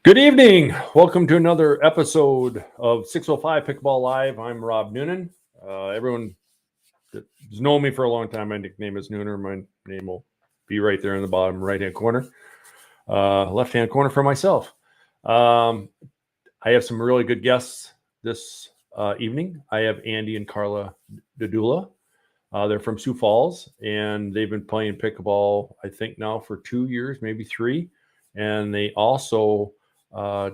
Good evening. Welcome to another episode of 605 Pickleball Live. I'm Rob Noonan. Everyone that's known me for a long time, my nickname is Nooner. My name will be right there in the bottom right-hand corner. Left-hand corner for myself. I have some really good guests this evening. I have Andy and Carla Dedula. They're from Sioux Falls, and they've been playing pickleball, I think, now for 2 years, maybe 3. And they also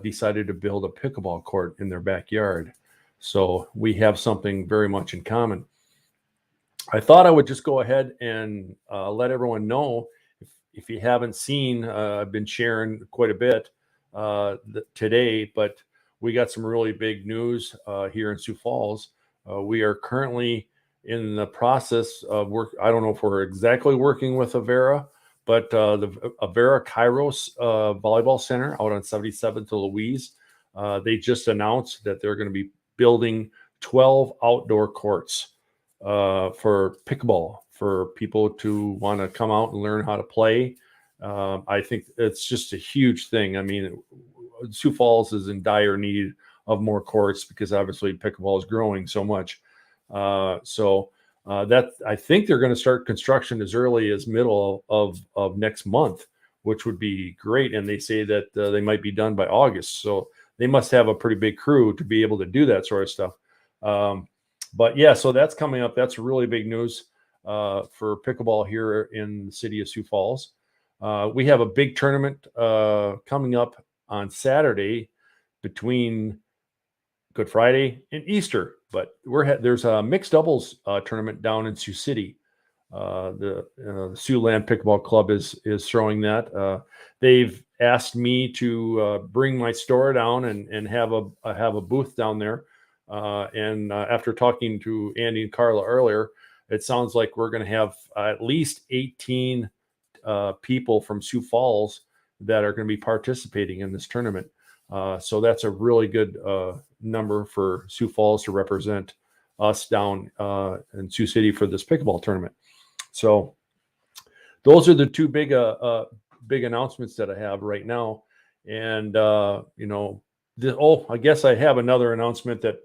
decided to build a pickleball court in their backyard. So we have something very much in common. I thought I would just go ahead and let everyone know, if you haven't seen, I've been sharing quite a bit today, but we got some really big news here in Sioux Falls. We are currently in the process of work. I don't know if we're exactly working with Avera, but the Avera Kairos Volleyball Center out on 77th to Louise, they just announced that they're going to be building 12 outdoor courts for pickleball, for people to want to come out and learn how to play. I think it's just a huge thing. I mean, Sioux Falls is in dire need of more courts because obviously pickleball is growing so much. That I think they're going to start construction as early as middle of next month, which would be great. And they say that they might be done by August. So they must have a pretty big crew to be able to do that sort of stuff. But yeah, so that's coming up. That's really big news for pickleball here in the city of Sioux Falls. We have a big tournament coming up on Saturday between Good Friday and Easter, but there's a mixed doubles tournament down in Sioux City. The Siouxland Pickleball Club is throwing that. They've asked me to bring my store down and have a booth down there. And after talking to Andy and Carla earlier, it sounds like we're going to have at least 18 people from Sioux Falls that are going to be participating in this tournament. So that's a really good number for Sioux Falls to represent us down in Sioux City for this pickleball tournament. So those are the two big announcements that I have right now. And, I guess I have another announcement that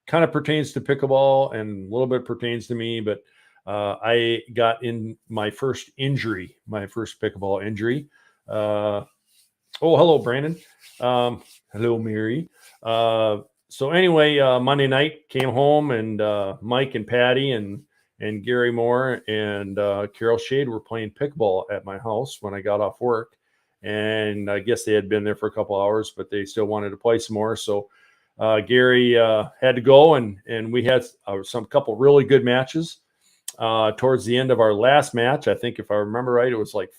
kind of pertains to pickleball and a little bit pertains to me, but I got in my first pickleball injury. Oh, hello, Brandon. Hello, Mary. So anyway, Monday night came home and Mike and Patty and Gary Moore and Carol Shade were playing pickleball at my house when I got off work. And I guess they had been there for a couple hours, but they still wanted to play some more. So Gary had to go, and we had some couple really good matches. Towards the end of our last match, I think if I remember right, it was like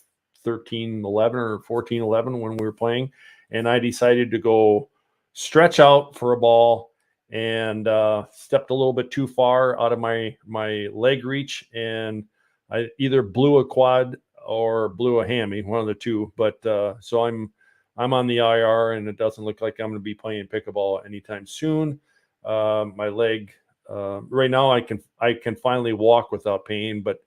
13-11 or 14-11 when we were playing, and I decided to go stretch out for a ball and stepped a little bit too far out of my leg reach, and I either blew a quad or blew a hammy, one of the two. But so I'm on the IR, and it doesn't look like I'm going to be playing pickleball anytime soon. My leg right now, I can finally walk without pain, but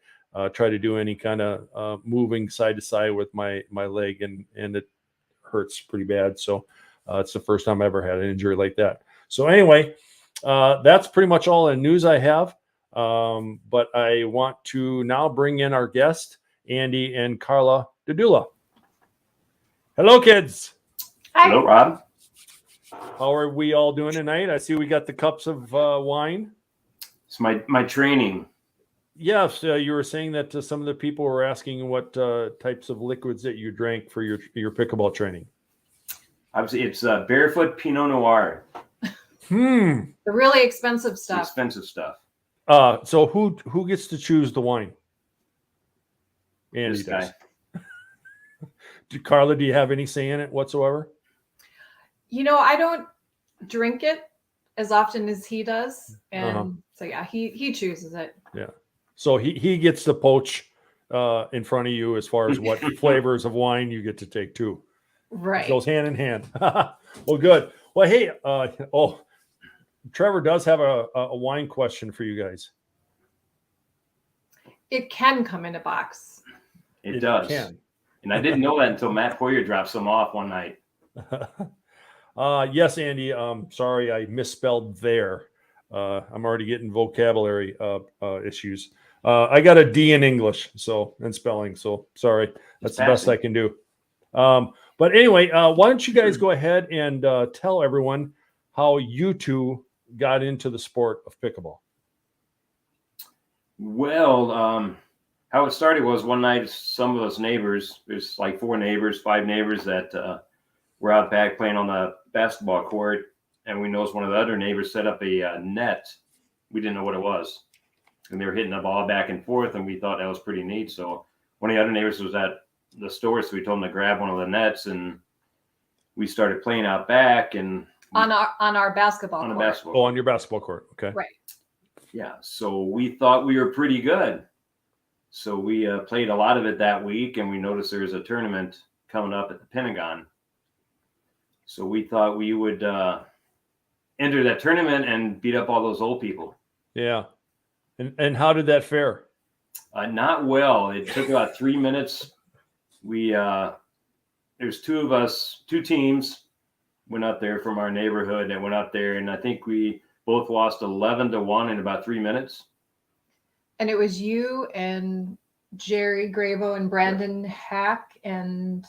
try to do any kind of moving side to side with my leg, and it hurts pretty bad. So it's the first time I ever had an injury like that. So anyway, that's pretty much all the news I have. But I want to now bring in our guest, Andy and Carla Dedula. Hello, kids. Hi. Hello, Rob. How are we all doing tonight? I see we got the cups of wine. It's my training. Yes, you were saying that some of the people were asking what types of liquids that you drank for your pickleball training. Obviously, it's Barefoot Pinot Noir. The really expensive stuff. Expensive stuff. So who gets to choose the wine? Andy This guy. does. Carla, do you have any say in it whatsoever? I don't drink it as often as he does, and so yeah, he chooses it. Yeah. So he gets to poach in front of you as far as what flavors of wine you get to take too. Right. It goes hand in hand. Well, good. Well, hey, Trevor does have a wine question for you guys. It can come in a box. It does. Can. And I didn't know that until Matt Poyer dropped some off one night. Yes, Andy. Sorry, I misspelled there. I'm already getting vocabulary issues. I got a D in English, and spelling. So sorry, that's the best I can do. But anyway, why don't you guys go ahead and tell everyone how you two got into the sport of pickleball? Well, how it started was one night, some of us neighbors, there's like 5 neighbors that were out back playing on the basketball court. And we noticed one of the other neighbors set up a net. We didn't know what it was. And they were hitting the ball back and forth. And we thought that was pretty neat. So one of the other neighbors was at the store. So we told him to grab one of the nets. And we started playing out back. And on our basketball court. Oh, on your basketball court. Okay. Right. Yeah. So we thought we were pretty good. So we played a lot of it that week. And we noticed there was a tournament coming up at the Pentagon. So we thought we would enter that tournament and beat up all those old people. Yeah. And how did that fare? Not well. It took about 3 minutes. There's 2 of us, 2 teams went up there from our neighborhood that went up there. And I think we both lost 11-1 in about 3 minutes. And it was you and Jerry Gravo and Brandon Hack and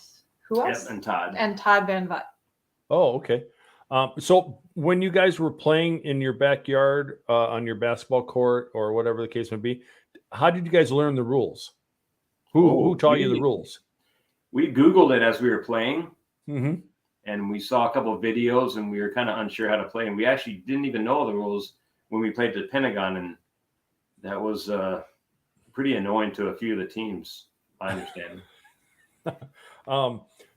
who else? Yep, and Todd. And Todd Van Vutt. Oh, okay. So when you guys were playing in your backyard on your basketball court or whatever the case may be, how did you guys learn the rules? Who taught you the rules? We Googled it as we were playing, mm-hmm. and we saw a couple of videos, and we were kind of unsure how to play. And we actually didn't even know the rules when we played the Pentagon, and that was pretty annoying to a few of the teams, I understand.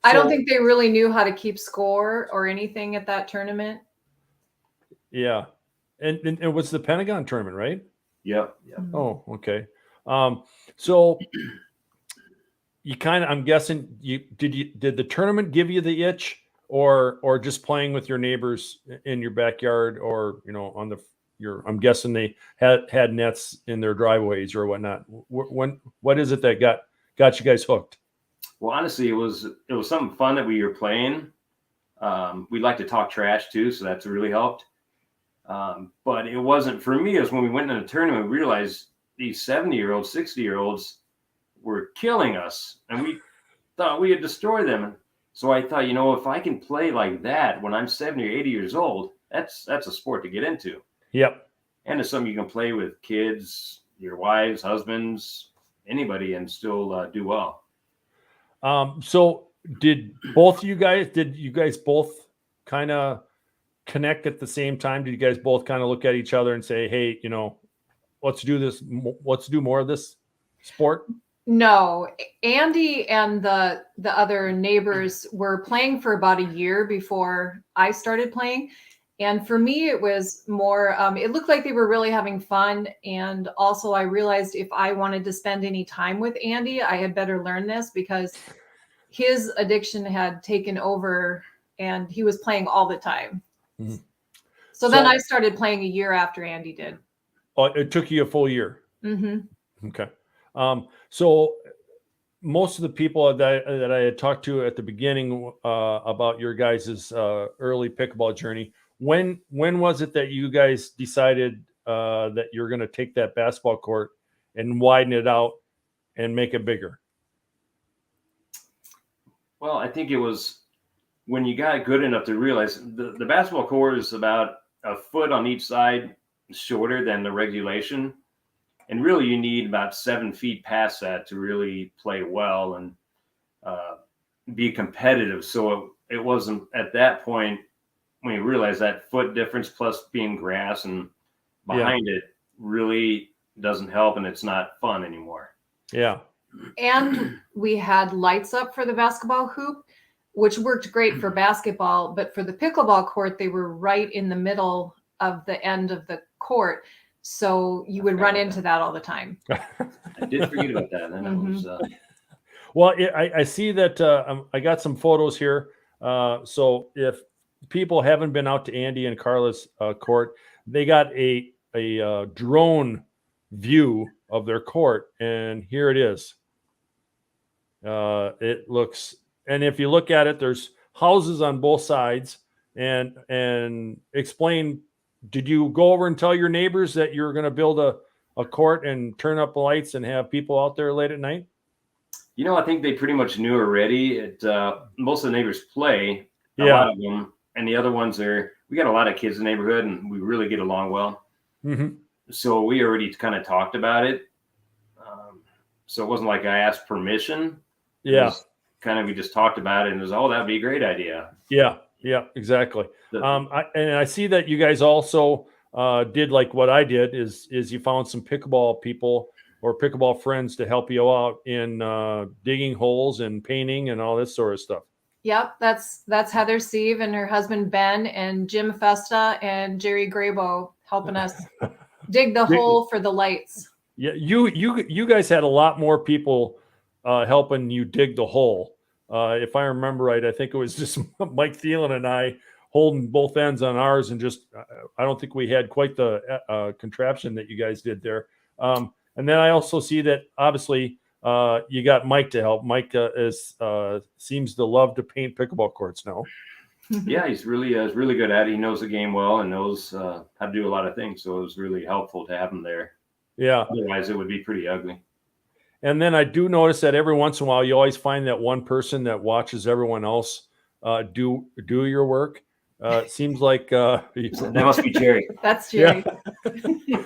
I don't think they really knew how to keep score or anything at that tournament. Yeah. And it was the Pentagon tournament, right? Yep. Oh, okay. So you I'm guessing did the tournament give you the itch or just playing with your neighbors in your backyard or, I'm guessing they had nets in their driveways or whatnot. What is it that got you guys hooked? Well, honestly, it was something fun that we were playing. We like to talk trash too, so that's really helped. But it wasn't for me. It was when we went in the tournament, we realized these 70-year-olds, 60-year-olds were killing us, and we thought we had destroyed them. So I thought, if I can play like that when I'm 70 or 80 years old, that's a sport to get into. Yep. And it's something you can play with kids, your wives, husbands, anybody, and still do well. So did you guys both kind of connect at the same time? Did you guys both kind of look at each other and say, hey, let's do this. Let's do more of this sport? No, Andy and the other neighbors were playing for about a year before I started playing. And for me, it was more, it looked like they were really having fun. And also I realized if I wanted to spend any time with Andy, I had better learn this because his addiction had taken over and he was playing all the time. Mm-hmm. So then I started playing a year after Andy did. Oh, it took you a full year. Mm-hmm. Okay. So most of the people that I had talked to at the beginning about your guys' early pickleball journey, when was it that you guys decided that you're going to take that basketball court and widen it out and make it bigger? Well, I think it was when you got good enough to realize the basketball court is about a foot on each side shorter than the regulation. And really, you need about 7 feet past that to really play well and be competitive. So it wasn't at that point when you realize that foot difference plus being grass and behind it really doesn't help and it's not fun anymore. Yeah. And we had lights up for the basketball hoop, which worked great for basketball. But for the pickleball court, they were right in the middle of the end of the court. So you would run into that all the time. I did forget about that. And mm-hmm. it was, well, I see that I got some photos here. So if people haven't been out to Andy and Carla's court, they got a drone view of their court, and here it is. It looks, and if you look at it, there's houses on both sides, and explain. Did you go over and tell your neighbors that you're going to build a court and turn up the lights and have people out there late at night? I think they pretty much knew already. Most of the neighbors play, a Yeah. lot of them, and the other ones we got a lot of kids in the neighborhood, and we really get along well. Mm-hmm. So we already kind of talked about it. So it wasn't like I asked permission. Yeah. We just talked about it, and it was, that'd be a great idea. Yeah. Yeah, exactly. I see that you guys also did like what I did is you found some pickleball people or pickleball friends to help you out in digging holes and painting and all this sort of stuff. Yep, that's Heather Steve and her husband Ben and Jim Festa and Jerry Grabo helping us dig the hole for the lights. Yeah, you guys had a lot more people helping you dig the hole. If I remember right, I think it was just Mike Thielen and I holding both ends on ours, and just I don't think we had quite the contraption that you guys did there. And then I also see that obviously you got Mike to help. Mike seems to love to paint pickleball courts now. Yeah, he's really good at it. He knows the game well and knows how to do a lot of things. So it was really helpful to have him there. Yeah. Otherwise, it would be pretty ugly. And then I do notice that every once in a while, you always find that one person that watches everyone else do your work. It seems like that must be Jerry. That's Jerry. Yeah.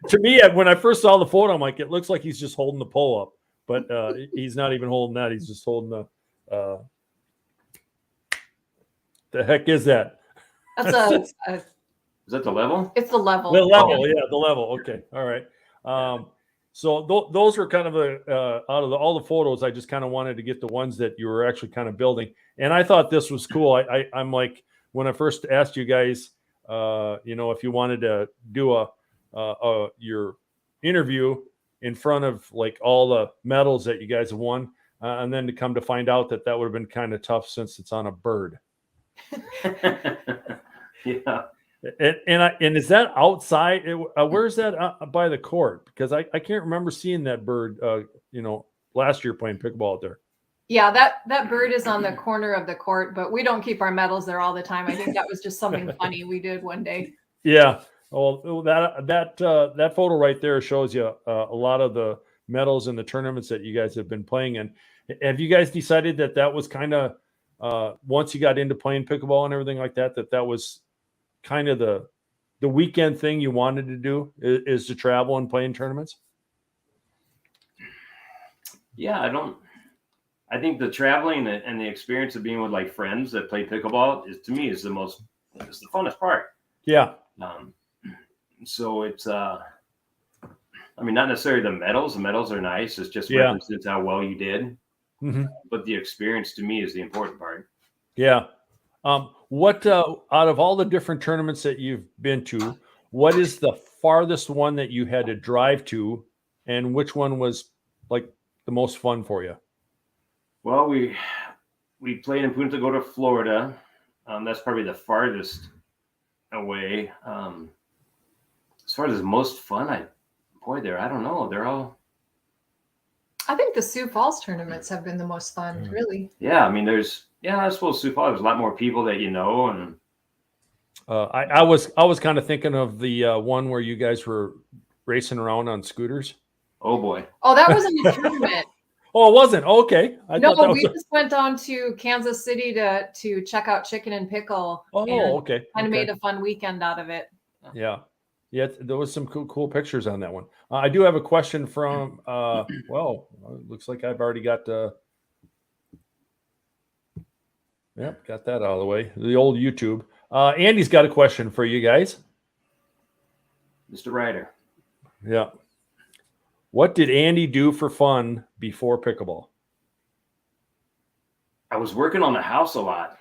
To me, when I first saw the photo, I'm like, it looks like he's just holding the pole up, but he's not even holding that. He's just holding the heck is that? That's Is that the level? It's the level. The level, yeah, the level. Okay, all right. So those are kind of out of all the photos. I just kind of wanted to get the ones that you were actually kind of building, and I thought this was cool. I'm like, when I first asked you guys, if you wanted to do your interview in front of like all the medals that you guys have won, and then to come to find out that would have been kind of tough since it's on a bird. Yeah. And is that outside? Where's that by the court? Because I can't remember seeing that bird. Last year playing pickleball out there. Yeah, that bird is on the corner of the court, but we don't keep our medals there all the time. I think that was just something funny we did one day. Yeah. Well, that photo right there shows you a lot of the medals and the tournaments that you guys have been playing in. Have you guys decided that was kind of once you got into playing pickleball and everything like that was kind of the weekend thing you wanted to do is to travel and play in tournaments? Yeah, I think the traveling and the experience of being with like friends that play pickleball is the funnest part. Yeah. So it's not necessarily the medals. The medals are nice. It's just Yeah. represents how well you did. Mm-hmm. But the experience to me is the important part. Yeah. What out of all the different tournaments that you've been to, what is the farthest one that you had to drive to, and which one was like the most fun for you? Well, we played in Punta Gorda, Florida. That's probably the farthest away. As far as most fun, I don't know. They're all. I think the Sioux Falls tournaments have been the most fun, really. Yeah, I mean, I suppose Sioux Falls, there's a lot more people that you know, and I was kind of thinking of the one where you guys were racing around on scooters. Oh boy! Oh, that wasn't a tournament. Oh, it wasn't. Okay. We just went down to Kansas City to check out Chicken and Pickle. Oh, okay. Kind of made a fun weekend out of it. Yeah. Yeah, there was some cool pictures on that one. I do have a question from, looks like I've already got got that out of the way. The old YouTube. Andy's got a question for you guys. Mr. Ryder. Yeah. What did Andy do for fun before pickleball? I was working on the house a lot.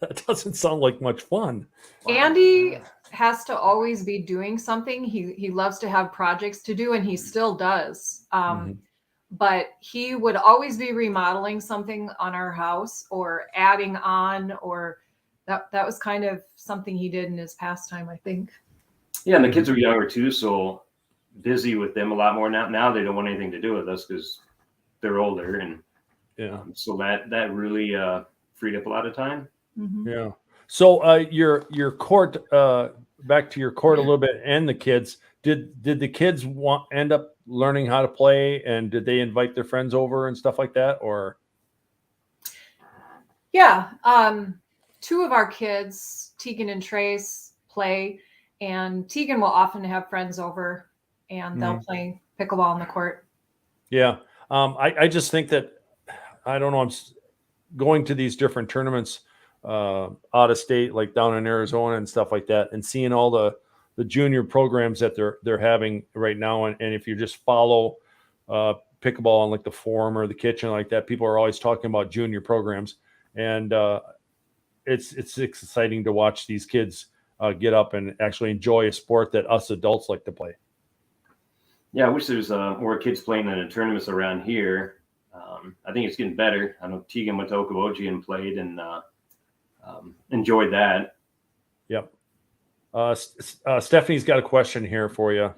That doesn't sound like much fun. Andy has to always be doing something. He loves to have projects to do, and he still does. But he would always be remodeling something on our house or adding on, or that was kind of something he did in his pastime, I think. Yeah, and the kids were younger too, so busy with them a lot more now. Now they don't want anything to do with us because they're older, and so that really freed up a lot of time. Mhm. Yeah. So your court, back to your court a little bit, and the kids. Did the kids end up learning how to play, and did they invite their friends over and stuff like that, or? Yeah. Two of our kids, Tegan and Trace, play, and Tegan will often have friends over, and they'll play pickleball on the court. Yeah. I just think that, I don't know, going to these different tournaments out of state, like down in Arizona and stuff like that, and seeing all the junior programs that they're having right now. And if you just follow pickleball on like the forum or the kitchen like that, people are always talking about junior programs. And it's exciting to watch these kids get up and actually enjoy a sport that us adults like to play. Yeah, I wish there was more kids playing in the tournaments around here. I think it's getting better. I know Tegan went to Okoboji and played and enjoyed that. Yep. Stephanie's got a question here for you.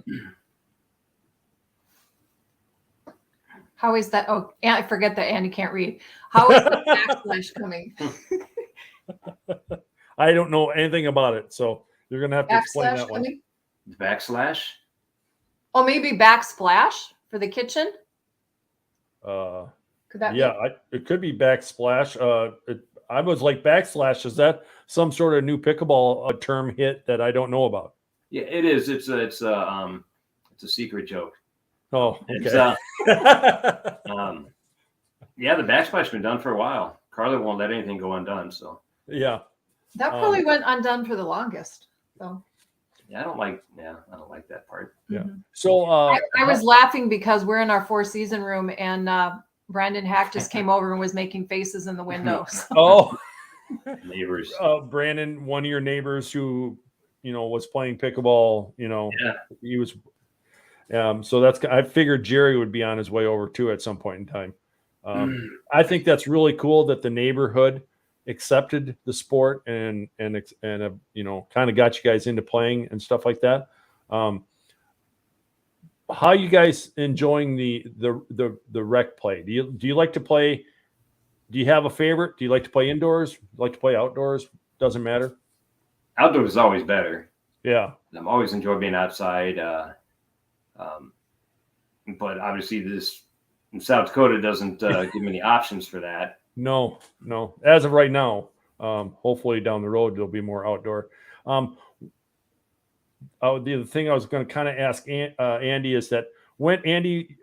How is that? Oh, I forget that Andy can't read. How is the backslash coming? I don't know anything about it, so you're gonna have to explain Backslash that one. coming? Backslash? Oh, maybe backsplash for the kitchen? Could that Yeah, it could be backsplash. I was like, backslash, is that some sort of new pickleball term hit that I don't know about? Yeah, it is. It's a secret joke. Oh, It's, okay. yeah, the backsplash been done for a while. Carla won't let anything go undone. So Yeah. That probably went undone for the longest. So yeah, I don't like that part. Yeah. Mhm. So I was laughing because we're in our 4-season room, and Brandon Hack just came over and was making faces in the window. So. oh, Neighbors. Brandon, one of your neighbors who, was playing pickleball, Yeah. he was. So I figured Jerry would be on his way over too at some point in time. I think that's really cool that the neighborhood accepted the sport and kind of got you guys into playing and stuff like that. How you guys enjoying the rec play? Do you like to play? Do you have a favorite? Do you like to play indoors? Like to play outdoors? Doesn't matter. Outdoors is always better. Yeah. I'm always enjoy being outside. But obviously this in South Dakota doesn't give me any options for that. No. As of right now, hopefully down the road there'll be more outdoor. The other thing I was going to kind of ask Andy is that when Andy,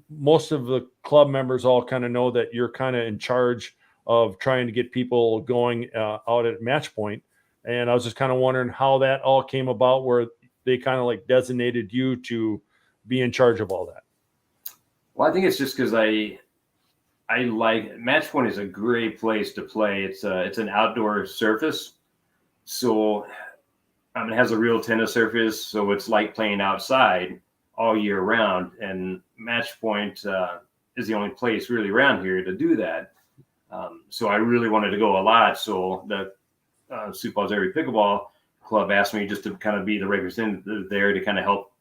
most of the club members all kind of know that you're kind of in charge of trying to get people going out at match point. And I was just kind of wondering how that all came about, where they kind of like designated you to be in charge of all that. Well, I think it's just because I like match point is a great place to play. It's an outdoor surface, so it has a real tennis surface, so it's like playing outside all year round. And match point is the only place really around here to do that. So I really wanted to go a lot. So the Sioux Falls Area Pickleball Club asked me just to kind of be the representative there to kind of help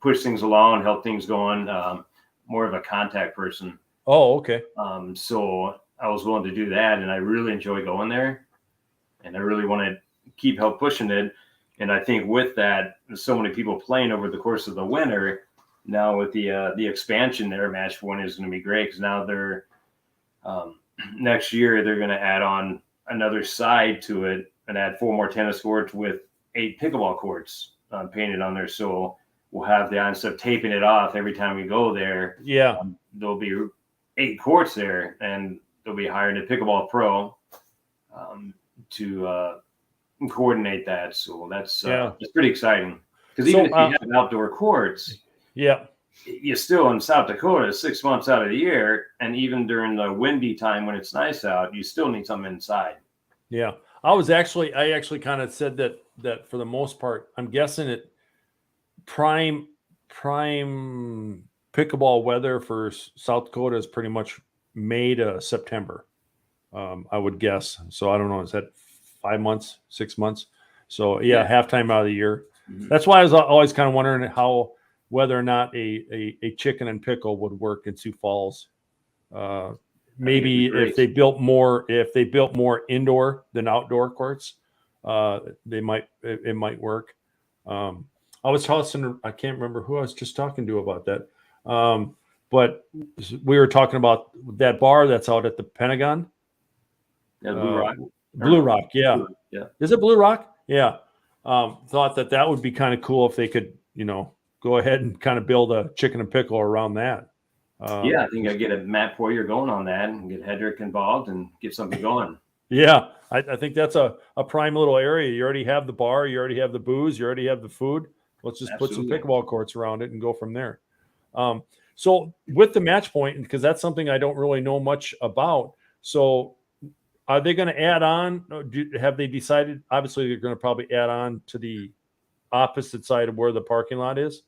push things along, help things going. More of a contact person. Oh, okay. So I was willing to do that, and I really enjoy going there, and I really want to keep help pushing it. And I think with that, there's so many people playing over the course of the winter. Now with the expansion there, match point is going to be great because now they're next year they're going to add on another side to it and add 4 more tennis courts with 8 pickleball courts painted on there. So we'll have instead of taping it off every time we go there. Yeah. There'll be 8 courts there, and they'll be hiring a pickleball pro to coordinate that. So that's it's pretty exciting because even if you have outdoor courts, you still in South Dakota 6 months out of the year, and even during the windy time when it's nice out, you still need something inside. Yeah, I actually kind of said that for the most part, I'm guessing it prime pickleball weather for South Dakota is pretty much May to September. I would guess. So I don't know. Is that 5 months, 6 months? So halftime out of the year. Mm-hmm. That's why I was always kind of wondering whether or not a chicken and pickle would work in Sioux Falls maybe if they built more indoor than outdoor courts, it might work. I was tossing, I can't remember who I was just talking to about that. But we were talking about that bar that's out at the Pentagon. Yeah, Blue Rock. Blue Rock, yeah. Yeah. Is it Blue Rock? Yeah. Thought that would be kind of cool if they could, go ahead and kind of build a chicken and pickle around that. Yeah, I think I get a Matt Poirier going on that and get Hedrick involved and get something going. Yeah, I think that's a prime little area. You already have the bar, you already have the booze, you already have the food. Let's just put some pickleball courts around it and go from there. So with the match point, because that's something I don't really know much about. So are they going to add on? Have they decided? Obviously, they're going to probably add on to the opposite side of where the parking lot is.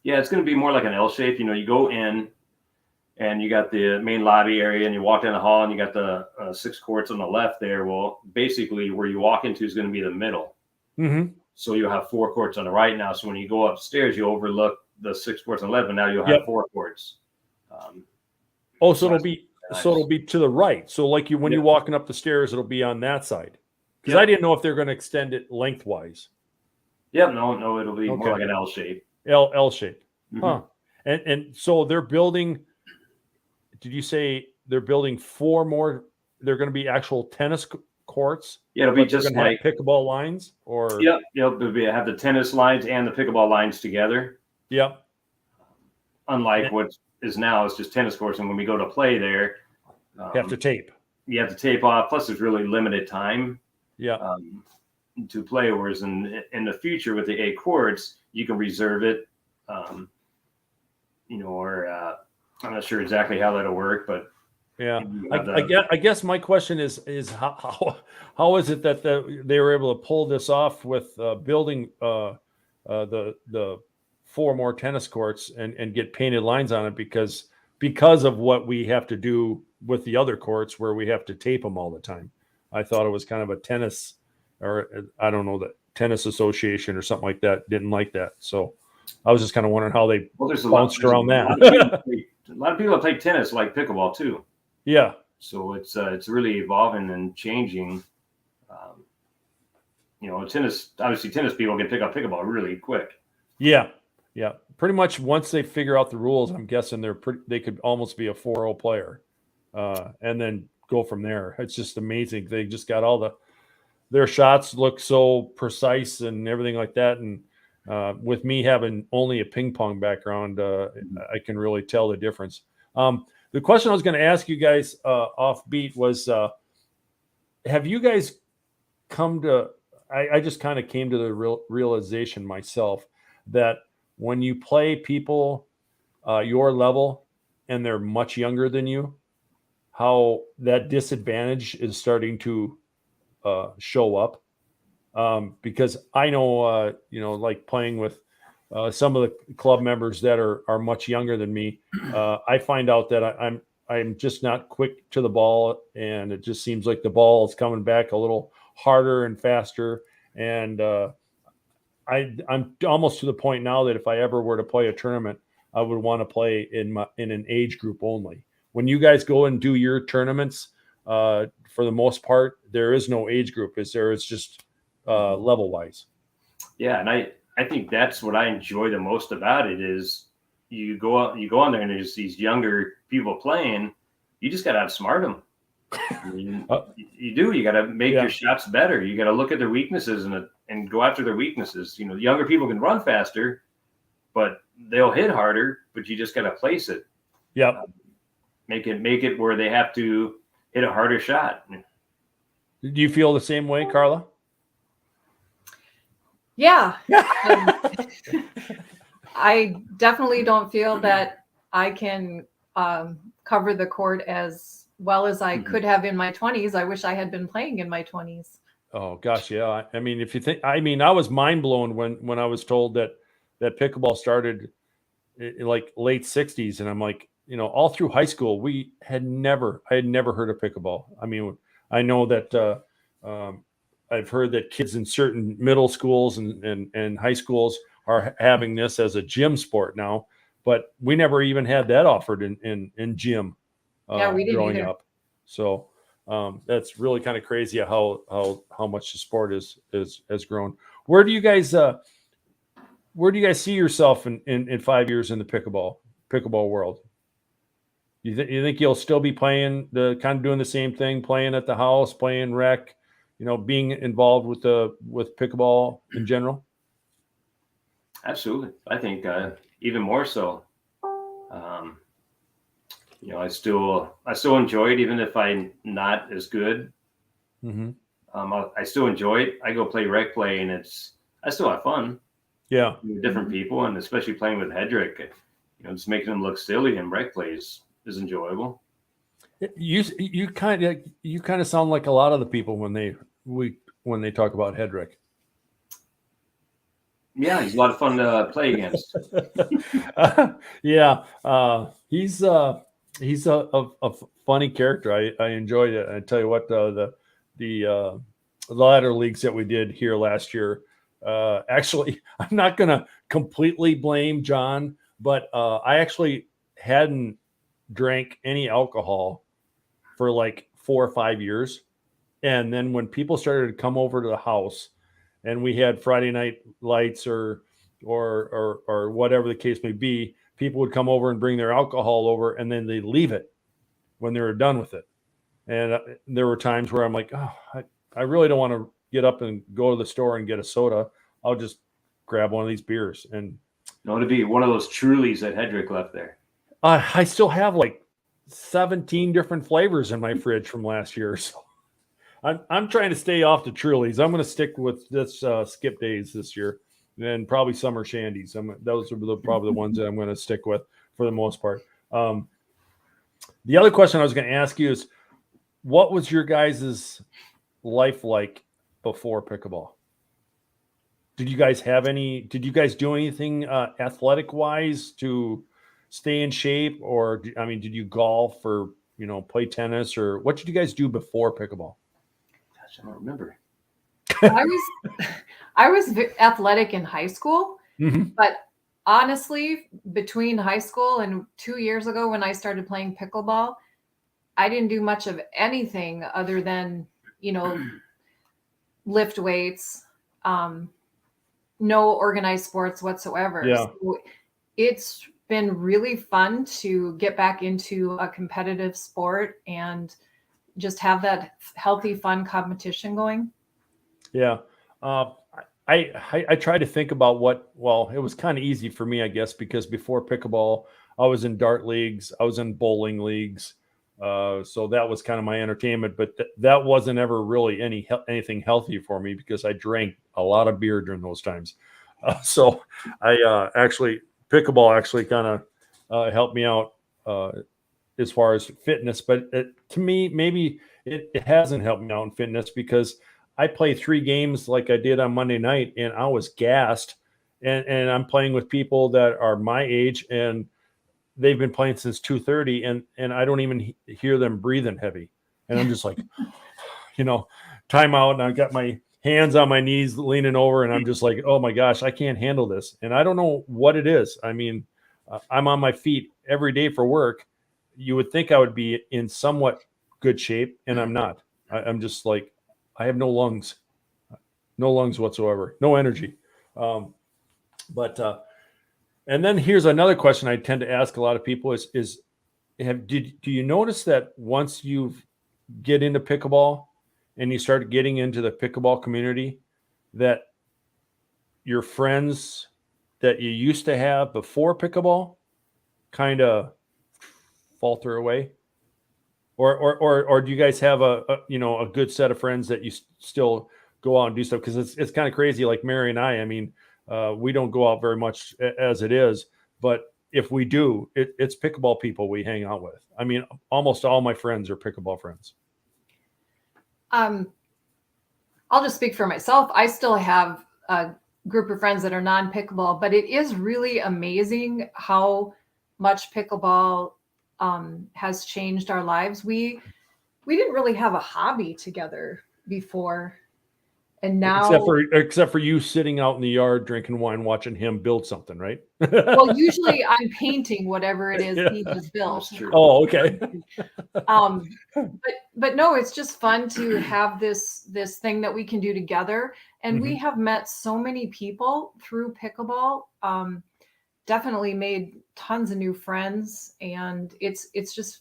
Yeah, it's going to be more like an L shape. You go in and you got the main lobby area and you walk down the hall and you got the 6 courts on the left there. Well, basically where you walk into is going to be the middle. Mm-hmm. So you'll have 4 courts on the right now. So when you go upstairs, you overlook the 6 courts on the left, but now you'll have 4 courts. So it'll be to the right. So like when you're walking up the stairs, it'll be on that side. Because I didn't know if they're going to extend it lengthwise. Yep. No, it'll be more like an L shape. L shape. Mm-hmm. Huh. And so they're building. Did you say they're building 4 more? They're going to be actual tennis courts. Yeah, it'll be just like pickleball lines, or Yep. It'll have the tennis lines and the pickleball lines together. Yep. Unlike what is now, it's just tennis courts, and when we go to play there, you have to tape. You have to tape off. Plus, there's really limited time. Yeah. To play, whereas in the future with the 8 courts, you can reserve it. Or I'm not sure exactly how that'll work, but yeah, I guess my question is how is it that they were able to pull this off with building the 4 more tennis courts and get painted lines on it because of what we have to do with the other courts where we have to tape them all the time. I thought it was kind of a tennis, or I don't know, the tennis association or something like that didn't like that. So I was just kind of wondering how they bounced around that. A lot of people that play tennis like pickleball too. Yeah. So it's really evolving and changing. Tennis, obviously tennis people can pick up pickleball really quick. Yeah. Yeah. Pretty much once they figure out the rules, I'm guessing they could almost be a 4-0 player and then go from there. It's just amazing. They just got their shots look so precise and everything like that. And with me having only a ping pong background, I can really tell the difference. The question I was going to ask you guys off beat was, have you guys come to, I just kind of came to the realization myself that when you play people your level and they're much younger than you, how that disadvantage is starting to show up. Because I know, like playing with some of the club members that are much younger than me, I find out that I'm just not quick to the ball, and it just seems like the ball is coming back a little harder and faster. And I'm almost to the point now that if I ever were to play a tournament, I would want to play in an age group only. When you guys go and do your tournaments, for the most part, there is no age group. It's just level wise. Yeah, and I think that's what I enjoy the most about it is you go on there and there's these younger people playing. You just got to outsmart them. I mean, you do. You got to make your shots better. You got to look at their weaknesses and go after their weaknesses. Younger people can run faster, but they'll hit harder. But you just got to place it. Yeah. Make it where they have to hit a harder shot. Do you feel the same way, Carla? Yeah. I definitely don't feel that I can cover the court as well as I could have in my 20s. I wish I had been playing in my 20s. Oh gosh, yeah. I mean, if you think, I was mind blown when I was told that pickleball started in like late 60s, and I'm like, all through high school, I had never heard of pickleball. I mean, I know that I've heard that kids in certain middle schools and high schools are having this as a gym sport now, but we never even had that offered in gym. Yeah, we didn't growing either. up. So that's really kind of crazy how much the sport has grown. Where do you guys see yourself in 5 years in the pickleball world? You think you'll still be playing doing the same thing, playing at the house, playing rec, being involved with pickleball in general? Absolutely. I think even more so. Um, I still enjoy it, even if I'm not as good. Mm-hmm. I still enjoy it. I go play rec play, and I still have fun. Yeah. With different people, and especially playing with Hedrick, just making them look silly in rec plays is enjoyable. You kind of sound like a lot of the people when they talk about Hedrick. Yeah, he's a lot of fun to play against. Yeah, he's a funny character. I enjoyed it. I tell you what, the ladder leagues that we did here last year. Actually, I'm not going to completely blame John, but I actually hadn't drank any alcohol for like 4 or 5 years, and then when people started to come over to the house, and we had Friday night lights or whatever the case may be, people would come over and bring their alcohol over, and then they leave it when they were done with it. And there were times where I'm like, oh, I really don't want to get up and go to the store and get a soda. I'll just grab one of these beers. And To be one of those Trulies that Hedrick left there. I still have like 17 different flavors in my fridge from last year. So I'm trying to stay off the Trulies. I'm going to stick with this Skip Days this year, and probably Summer Shandies. Those are probably the ones that I'm going to stick with for the most part. The other question I was going to ask you is, what was your guys' life like before pickleball? Did you guys do anything athletic wise to stay in shape, or did you golf or play tennis, or what did you guys do before pickleball? Gosh, I don't remember. I was athletic in high school, Mm-hmm. but honestly, between high school and 2 years ago when I started playing pickleball, I didn't do much of anything other than, lift weights, no organized sports whatsoever. Yeah. So it's been really fun to get back into a competitive sport and just have that healthy, fun competition going. Yeah. I tried to think about it was kind of easy for me, I guess, because before pickleball, I was in dart leagues, I was in bowling leagues. So that was kind of my entertainment, but that wasn't ever really anything healthy for me because I drank a lot of beer during those times. So I pickleball actually kind of helped me out as far as fitness, but to me, maybe it hasn't helped me out in fitness because I play 3 games like I did on Monday night, and I was gassed. And I'm playing with people that are my age, and they've been playing since 2:30, and I don't even hear them breathing heavy. And I'm just like, time out, and I've got my hands on my knees leaning over, and I'm just like, oh my gosh, I can't handle this. And I don't know what it is. I'm on my feet every day for work. You would think I would be in somewhat good shape, and I'm not. I'm just like, I have no lungs whatsoever, no energy. And then here's another question I tend to ask a lot of people do you notice that once you get into pickleball and you start getting into the pickleball community, that your friends that you used to have before pickleball kind of falter away? Or do you guys have a good set of friends that you still go out and do stuff? Because it's kind of crazy. Like Mary and I we don't go out very much as it is, but if we do, it's pickleball people we hang out with. Almost all my friends are pickleball friends. I'll just speak for myself. I still have a group of friends that are non-pickleball, but it is really amazing how much pickleball has changed our lives. We didn't really have a hobby together before. And now, except for you sitting out in the yard drinking wine, watching him build something, right? well, usually I'm painting whatever it is Yeah. he has built. That's true. Oh, okay. But no, it's just fun to have this thing that we can do together. And we have met so many people through pickleball. Definitely made tons of new friends, and it's just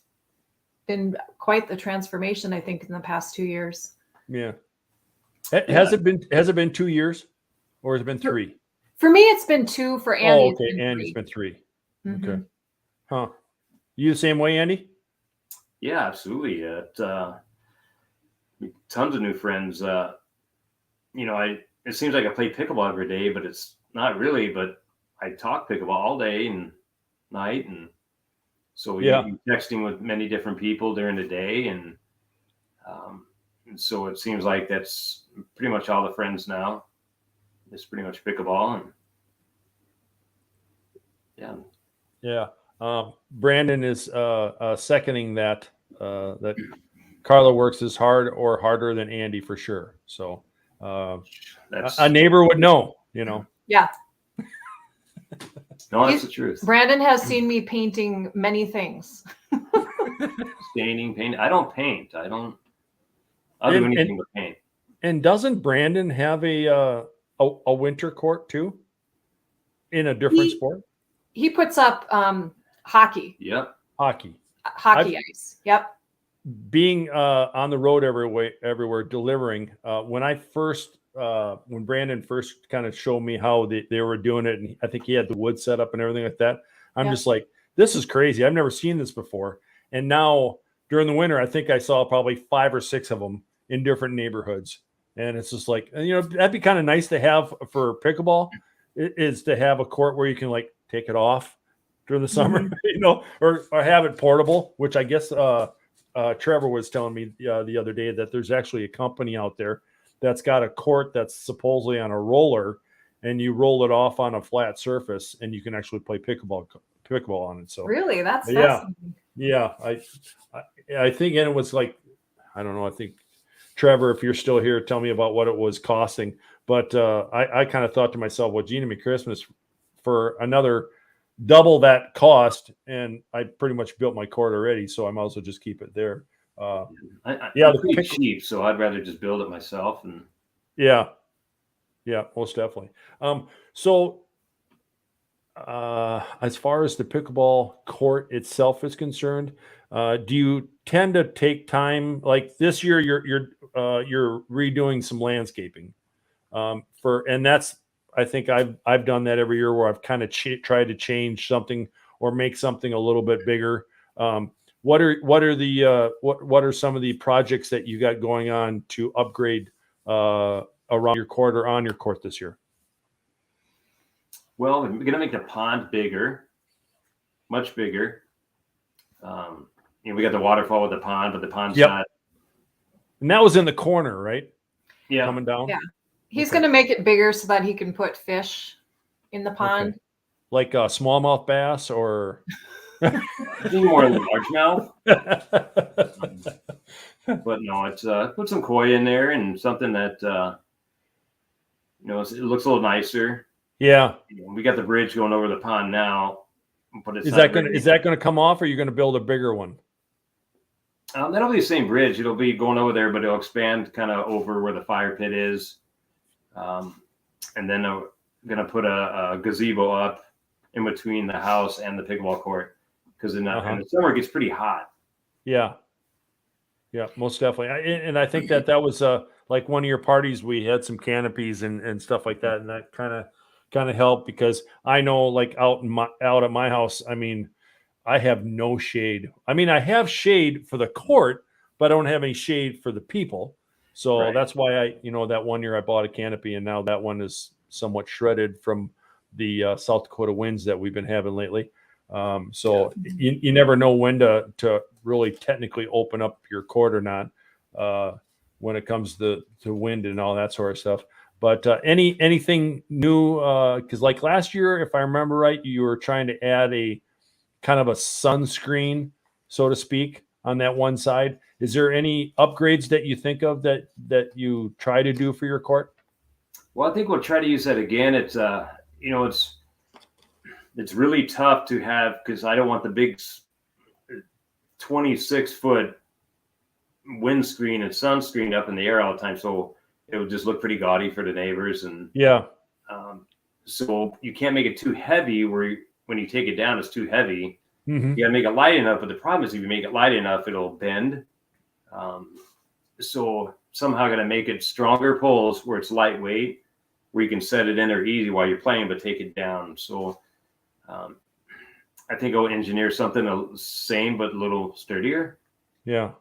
been quite the transformation, I think, in the past 2 years. Yeah. Has it been 2 years, or has it been 3? For me, it's been 2. For Andy, Oh, okay. Andy's been 3. Okay. Huh. You the same way, Andy? Yeah, absolutely. Tons of new friends. It seems like I play pickleball every day, but it's not really. But I talk pickleball all day and night, and so you're texting with many different people during the day, and so it seems like that's pretty much all the friends now. It's pretty much pickleball, and yeah. Brandon is seconding that Carla works as hard or harder than Andy for sure. So a neighbor would know, Yeah. No, that's the truth. Brandon has seen me painting many things. Staining, painting. I don't paint. I'll do anything but paint. And doesn't Brandon have a winter court too, in a different sport? He puts up hockey. Yep. Hockey Ice. Yep. Being on the road everywhere delivering. When Brandon first kind of showed me how they were doing it, and I think he had the wood set up and everything like that, I'm just like, this is crazy. I've never seen this before. And now during the winter, I think I saw probably 5 or 6 of them in different neighborhoods. And it's just like, that'd be kind of nice to have for pickleball, is to have a court where you can like take it off during the summer, or have it portable, which I guess Trevor was telling me the other day that there's actually a company out there that's got a court that's supposedly on a roller, and you roll it off on a flat surface, and you can actually play pickleball on it. So really, that's yeah. I think, and it was like, I don't know. I think Trevor, if you're still here, tell me about what it was costing. But I kind of thought to myself, well, Gina, me Christmas for another double that cost, and I pretty much built my court already, so I might as well just keep it there. I'm pretty cheap, so I'd rather just build it myself. And yeah, most definitely. So as far as the pickleball court itself is concerned, do you tend to take time? Like this year, you're redoing some landscaping, and that's, I think I've done that every year where I've kind of tried to change something or make something a little bit bigger. What are some of the projects that you got going on to upgrade around your court or on your court this year? Well, we're going to make the pond bigger, much bigger. We got the waterfall with the pond, but the pond's not. And that was in the corner, right? Yeah. Coming down. Yeah. He's going to make it bigger so that he can put fish in the pond. Okay. Like a smallmouth bass or more in the largemouth. But no, it's put some koi in there and something that it looks a little nicer. Yeah. We got the bridge going over the pond now, but is that going to come off, or are you going to build a bigger one? That'll be the same bridge. It'll be going over there, but it'll expand kind of over where the fire pit is. And then I'm going to put a gazebo up in between the house and the pickleball court, because in the summer it gets pretty hot. Yeah, most definitely. And I think that was like one of your parties. We had some canopies and stuff like that, and that kind of helped, because I know, like out at my house, I mean, I have no shade. I mean, I have shade for the court, but I don't have any shade for the people. So that's why that one year I bought a canopy, and now that one is somewhat shredded from the South Dakota winds that we've been having lately. So you never know when to really technically open up your court or not when it comes to wind and all that sort of stuff. But anything new? Because like last year, if I remember right, you were trying to add a kind of a sunscreen, so to speak, on that one side. Is there any upgrades that you think of that you try to do for your court? Well, I think we'll try to use that again. It's it's really tough to have, because I don't want the big 26-foot windscreen and sunscreen up in the air all the time. So it would just look pretty gaudy for the neighbors. And Yeah. So you can't make it too heavy where when you take it down, it's too heavy. Mm-hmm. You got to make it light enough. But the problem is if you make it light enough, it'll bend. So somehow got to make it stronger poles where it's lightweight, where you can set it in there easy while you're playing, but take it down. So I think I'll engineer something the same, but a little sturdier. Yeah.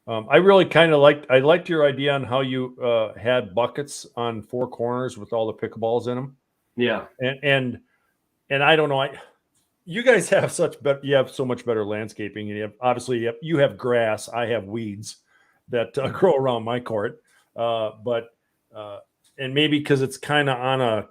I really kind of liked your idea on how you had buckets on four corners with all the pickleballs in them. Yeah. And I don't know, you guys have you have so much better landscaping, and you have grass. I have weeds that grow around my court. And maybe because it's kind of on a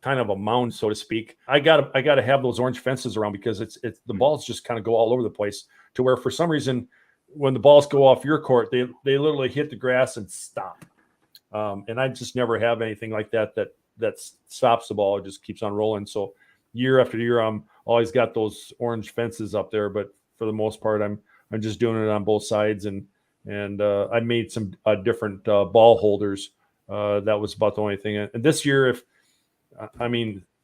kind of a mound, so to speak, I gotta have those orange fences around, because it's the balls just kind of go all over the place, to where for some reason when the balls go off your court, they literally hit the grass and stop. And I just never have anything like that stops the ball. It just keeps on rolling. So year after year, I'm always got those orange fences up there, but for the most part, I'm just doing it on both sides. And I made some different ball holders. That was about the only thing. And this year,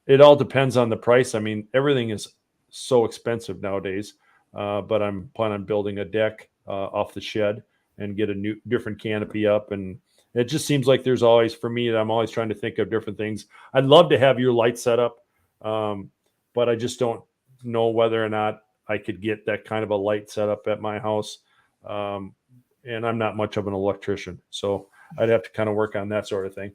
it all depends on the price. Everything is so expensive nowadays, but I'm planning on building a deck off the shed and get a different canopy up. And it just seems like there's always, for me, I'm always trying to think of different things. I'd love to have your light set up, but I just don't know whether or not I could get that kind of a light set up at my house. And I'm not much of an electrician, so I'd have to kind of work on that sort of thing.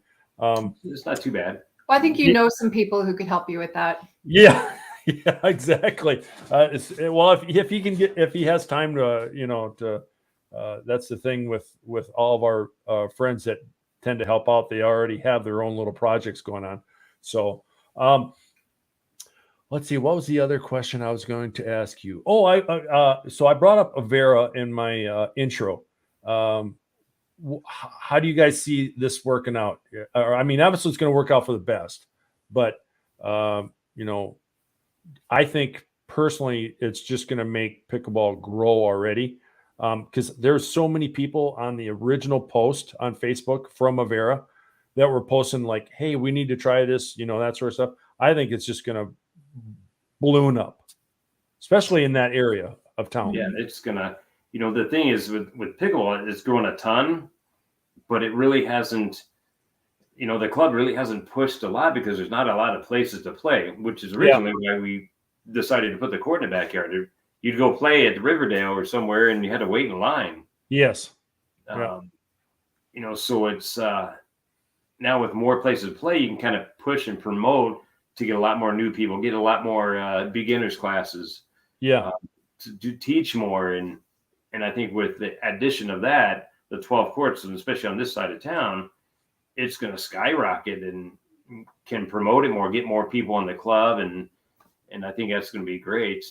It's not too bad. Well, I think you know some people who could help you with that. Yeah, yeah, exactly. If he has time to, that's the thing with all of our friends that tend to help out. They already have their own little projects going on. So, let's see. What was the other question I was going to ask you? Oh, so I brought up Avera in my intro. How do you guys see this working out? Obviously it's going to work out for the best, but I think personally it's just going to make pickleball grow already, because there's so many people on the original post on Facebook from Avera that were posting like, "Hey, we need to try this," that sort of stuff. I think it's just going to balloon up, especially in that area of town. Yeah, it's gonna. The thing is with pickleball, it's grown a ton, but it really hasn't. The club really hasn't pushed a lot because there's not a lot of places to play, which is originally why we decided to put the court in the backyard. You'd go play at Riverdale or somewhere, and you had to wait in line. Yes. So it's now with more places to play, you can kind of push and promote to get a lot more new people, get a lot more beginners classes. Yeah. To teach more, and I think with the addition of that, the 12 courts, and especially on this side of town, it's going to skyrocket and can promote it more, get more people in the club, and I think that's going to be great.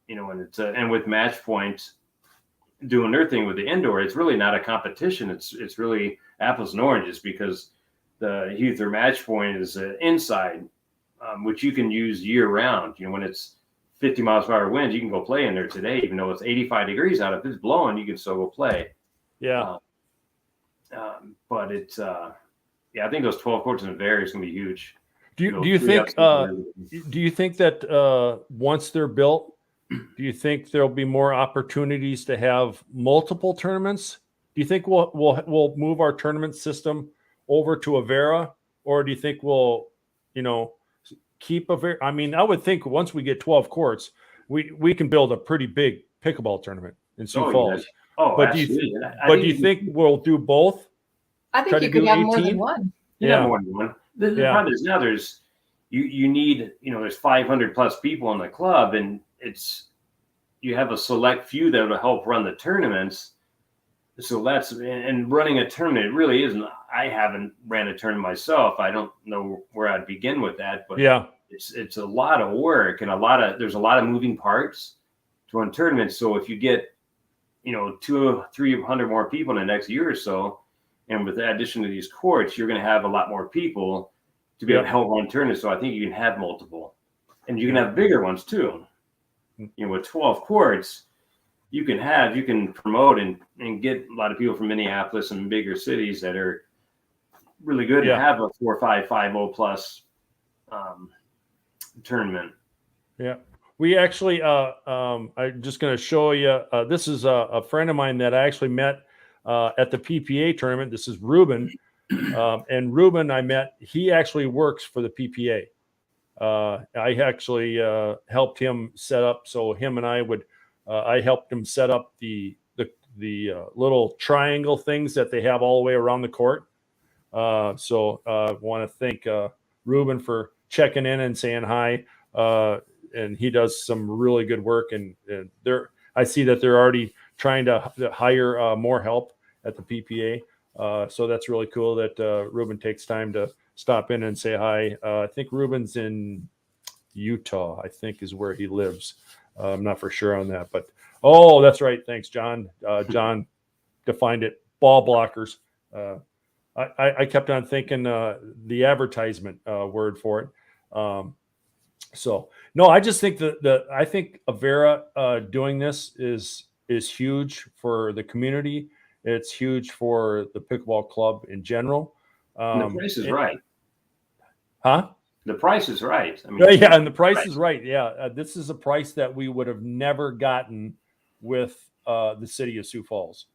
And it's and with Match Point doing their thing with the indoor, it's really not a competition. It's really apples and oranges, because the Youth or Match Point is inside, which you can use year round. When it's 50 miles per hour winds, you can go play in there today, even though it's 85 degrees out. If it's blowing, you can still go play. Yeah. But it's, I think those 12 courts in Avera is going to be huge. Do you think that once they're built, do you think there'll be more opportunities to have multiple tournaments? Do you think we'll move our tournament system over to Avera, or do you think we'll, keep Avera? I would think once we get 12 courts, we can build a pretty big pickleball tournament in Sioux Falls. Yes. Oh, but absolutely. do you think we'll do both? I think you could have more than one. Yeah, more than one. The problem is now you need, there's 500 plus people in the club, and you have a select few that will help run the tournaments. So and running a tournament, it really isn't. I haven't ran a tournament myself. I don't know where I'd begin with that, but it's a lot of work and there's a lot of moving parts to run tournaments. So if you get 200-300 more people in the next year or so, and with the addition to these courts, you're going to have a lot more people to be able to help run tournaments. So I think you can have multiple, and you can have bigger ones too. With 12 courts, you can promote and get a lot of people from Minneapolis and bigger cities that are really good and have a 4-5-5-0 plus tournament. Yeah. We actually, I'm just going to show you, this is a friend of mine that I actually met at the PPA tournament. This is Ruben. And Ruben, I met, he actually works for the PPA. I actually helped him set up. So him and I helped him set up the little triangle things that they have all the way around the court. So I want to thank Ruben for checking in and saying hi. And he does some really good work. And I see that they're already trying to hire more help at the PPA. So that's really cool that Ruben takes time to stop in and say hi. I think Ruben's in Utah, I think is where he lives. I'm not for sure on that, but that's right. Thanks, John. John defined it. Ball blockers. I kept on thinking the advertisement word for it. So no, I just think I think Avera doing this is huge for the community. It's huge for the pickleball club in general. And the price is right. Huh? The price is right. I mean, yeah, and the price is right. Yeah, this is a price that we would have never gotten with the city of Sioux Falls.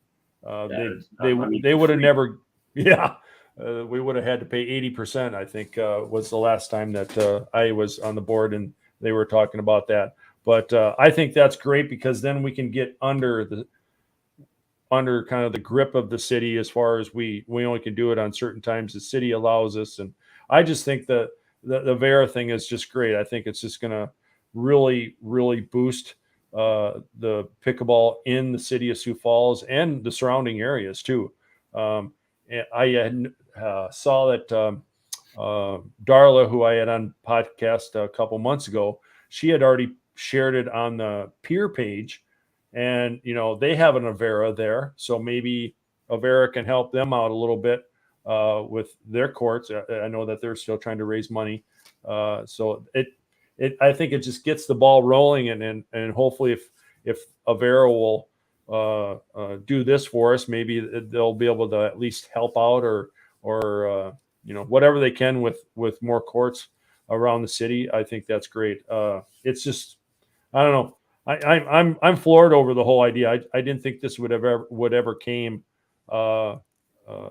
They would have never. Yeah, we would have had to pay 80%. I think was the last time that I was on the board and they were talking about that. But I think that's great because then we can get under kind of the grip of the city as far as we only can do it on certain times the city allows us. And I just think that the Vera thing is just great. I think it's just going to really, really boost the pickleball in the city of Sioux Falls and the surrounding areas too. I had saw that Darla, who I had on podcast a couple months ago, she had already shared it on the peer page, and they have an Avera there, so maybe Avera can help them out a little bit with their courts. I know that they're still trying to raise money, so I think it just gets the ball rolling, and hopefully if Avera will do this for us, maybe they'll be able to at least help out or whatever they can with more courts around the city. I think that's great. It's just, I don't know. I'm floored over the whole idea. I didn't think this would ever came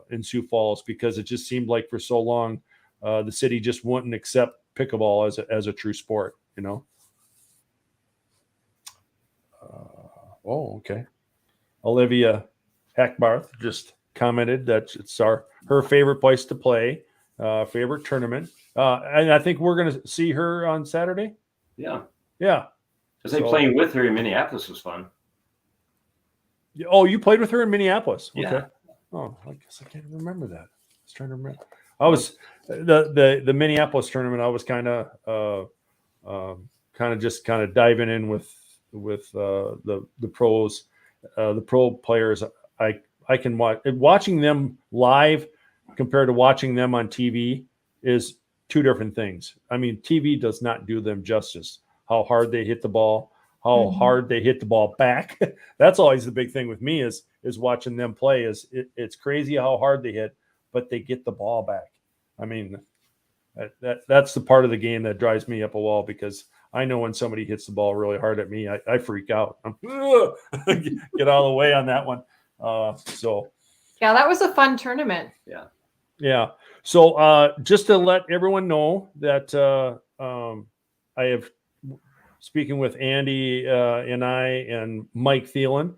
in Sioux Falls, because it just seemed like for so long the city just wouldn't accept pickleball as a true sport. Okay. Olivia Hackbarth just commented that it's her favorite place to play, favorite tournament. And I think we're going to see her on Saturday. Yeah. Yeah. I think playing with her in Minneapolis was fun. Oh, you played with her in Minneapolis? Yeah. Okay. Oh, I guess I can't remember that. I was trying to remember. I was the Minneapolis tournament. I was kind of just diving in with the pros, the pro players. I can watching them live compared to watching them on TV is two different things. I mean, TV does not do them justice. How hard they hit the ball, how hard they hit the ball back. That's always the big thing with me is watching them play. It's crazy how hard they hit, but they get the ball back. I mean, that's the part of the game that drives me up a wall, because I know when somebody hits the ball really hard at me, I freak out. Get out of the way on that one. So yeah, that was a fun tournament. Yeah. So just to let everyone know that I have, speaking with Andy and I and Mike Thielen,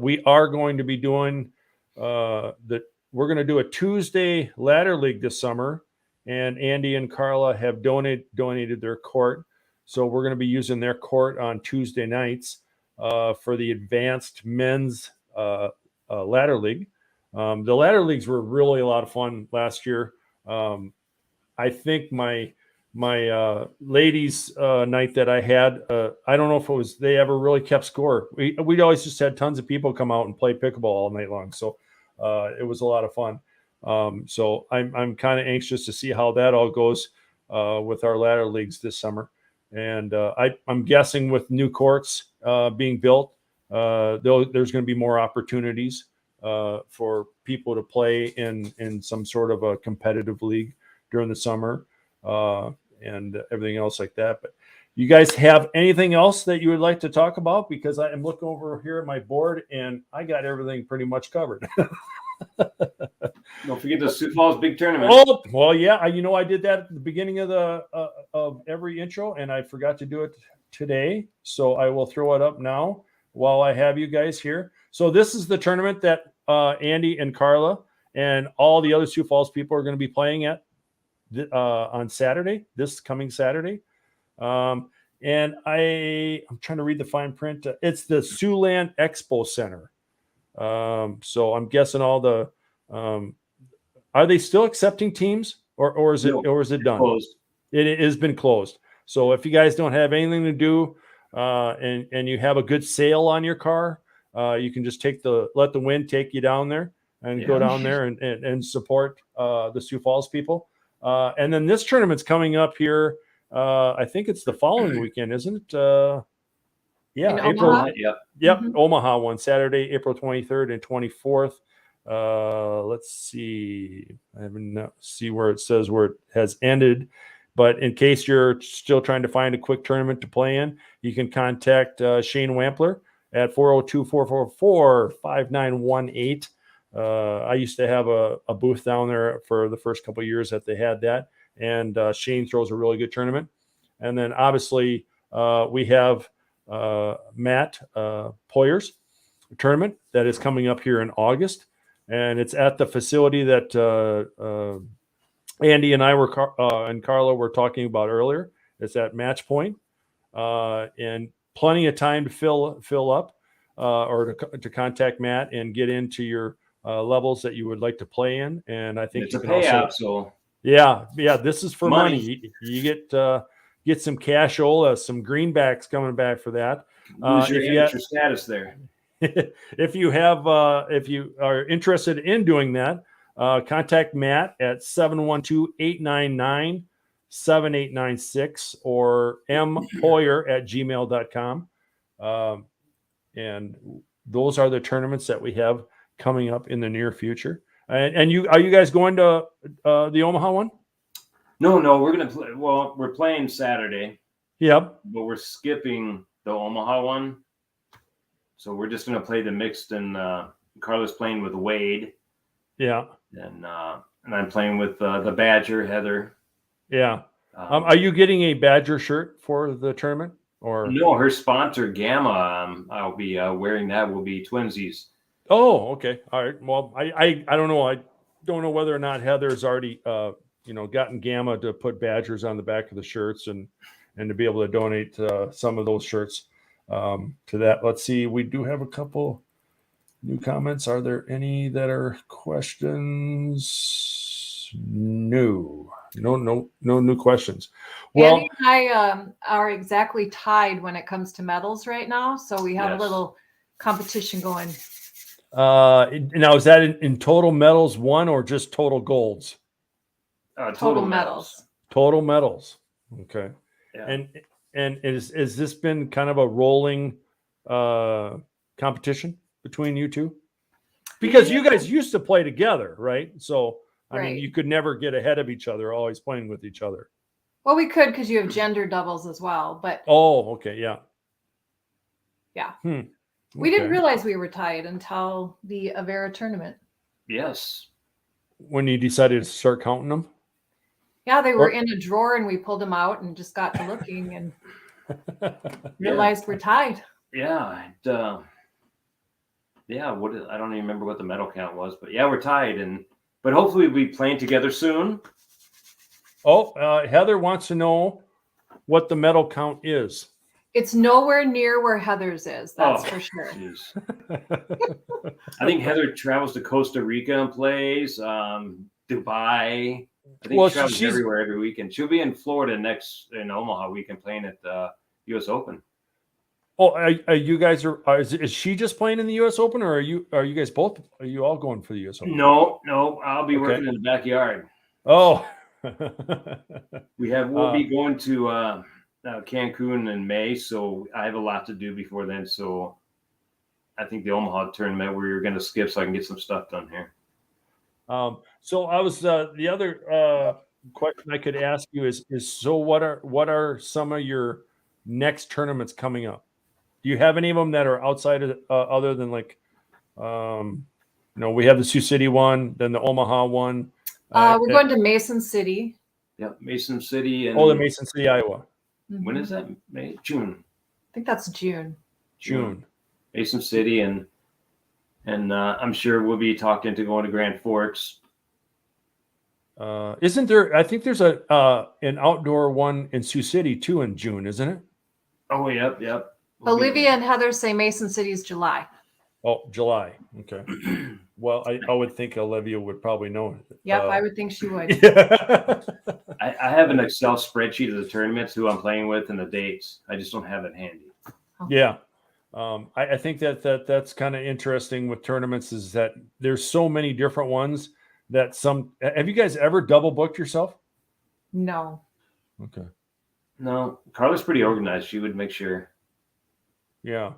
we are going to be doing we're going to do a Tuesday ladder league this summer, and Andy and Carla have donated their court. So we're going to be using their court on Tuesday nights for the advanced men's ladder league. The ladder leagues were really a lot of fun last year. I think my my ladies night that I had. I don't know if it was they ever really kept score. We'd always just had tons of people come out and play pickleball all night long. So it was a lot of fun. So I'm kind of anxious to see how that all goes with our ladder leagues this summer. And I'm guessing with new courts being built, there's going to be more opportunities for people to play in some sort of a competitive league during the summer and everything else like that. But you guys have anything else that you would like to talk about? Because I am looking over here at my board and I got everything pretty much covered. Don't forget the Sioux Falls big tournament. Oh, well, yeah. I did that at the beginning of of every intro, and I forgot to do it today. So I will throw it up now while I have you guys here. So this is the tournament that Andy and Carla and all the other Sioux Falls people are going to be playing at on Saturday, this coming Saturday. And I'm trying to read the fine print. It's the Siouxland Expo Center. So I'm guessing all the are they still accepting teams or is it done? Closed. It has been closed. So if you guys don't have anything to do and you have a good sale on your car, you can just let the wind take you down there and go down there and support the Sioux Falls people. And then this tournament's coming up here. I think it's the following weekend, isn't it? Yeah, In April. Omaha? Yep, Omaha one, Saturday, April 23rd and 24th. Let's see. I haven't see where it says where it has ended, but in case you're still trying to find a quick tournament to play in, you can contact Shane Wampler at 402-444-5918. I used to have a booth down there for the first couple of years that they had that, and Shane throws a really good tournament. And then obviously we have Matt Poyer's tournament that is coming up here in August, and it's at the facility that Andy and I and Carla were talking about earlier. It's at Match Point, and plenty of time to fill up or to contact Matt and get into your levels that you would like to play in. And I think it's a payout. So yeah, this is for money. Money. You get some cashola, some greenbacks coming back for that. lose your amateur status there. If you are interested in doing that, contact Matt at 712-899-7896 or mpoyer@gmail.com. And those are the tournaments that we have coming up in the near future. And are you guys going to the Omaha one? No, we're gonna play. Well, we're playing Saturday. Yep. But we're skipping the Omaha one. So we're just gonna play the mixed, and Carla's playing with Wade. Yeah. And I'm playing with the Badger, Heather. Yeah. Are you getting a Badger shirt for the tournament? Or no, her sponsor Gamma. I'll be wearing that. Will be twinsies. Oh, okay. All right. Well, I don't know. I don't know whether or not Heather's already gotten Gamma to put Badgers on the back of the shirts and to be able to donate some of those shirts to that. Let's see. We do have a couple new comments. Are there any that are questions? No new questions. Well, Andy and I are exactly tied when it comes to medals right now. So we have a little competition going. Now is that in total medals won or just total golds? Total medals. Total medals. Okay. Yeah. And is this been kind of a rolling competition between you two? Because you guys used to play together, right? So I mean, you could never get ahead of each other, always playing with each other. Well, we could because you have gender doubles as well, but okay, yeah. We didn't realize we were tied until the Avera tournament. Yes. When you decided to start counting them? Yeah, they were in a drawer and we pulled them out and just got to looking and realized we're tied. Yeah. I don't even remember what the medal count was, but yeah, we're tied. But hopefully we'll be playing together soon. Oh, Heather wants to know what the medal count is. It's nowhere near where Heather's is. That's for sure. I think Heather travels to Costa Rica and plays, Dubai. I think Well, she travels she's- everywhere every weekend. She'll be in Florida in Omaha weekend playing at the U.S. Open. Oh, are you guys is she just playing in the U.S. Open, or are you guys both? Are you all going for the U.S. Open? No, I'll be Okay. working in the backyard. Oh, We'll be going to Cancun in May, so I have a lot to do before then. So I think the Omaha tournament we're going to skip so I can get some stuff done here. so I was the other question I could ask you is so what are some of your next tournaments coming up? Do you have any of them that are outside of other than like we have the Sioux City one, then the Omaha one. We're going to Mason City. Yep, Mason City and the Mason City, Iowa. When is that? May, June. I think that's June. June. Mason City and I'm sure we'll be talking to going to Grand Forks. Isn't there? I think there's an outdoor one in Sioux City too in June, isn't it? Oh, yep. Olivia and Heather say Mason City's July. Oh, July. Okay. Well, I would think Olivia would probably know. Yep, I would think she would. Yeah. I have an Excel spreadsheet of the tournaments, who I'm playing with, and the dates. I just don't have it handy. Yeah. I think that's kind of interesting with tournaments is that there's so many different ones that have you guys ever double booked yourself? No. Okay. No, Carla's pretty organized. She would make sure. Yeah.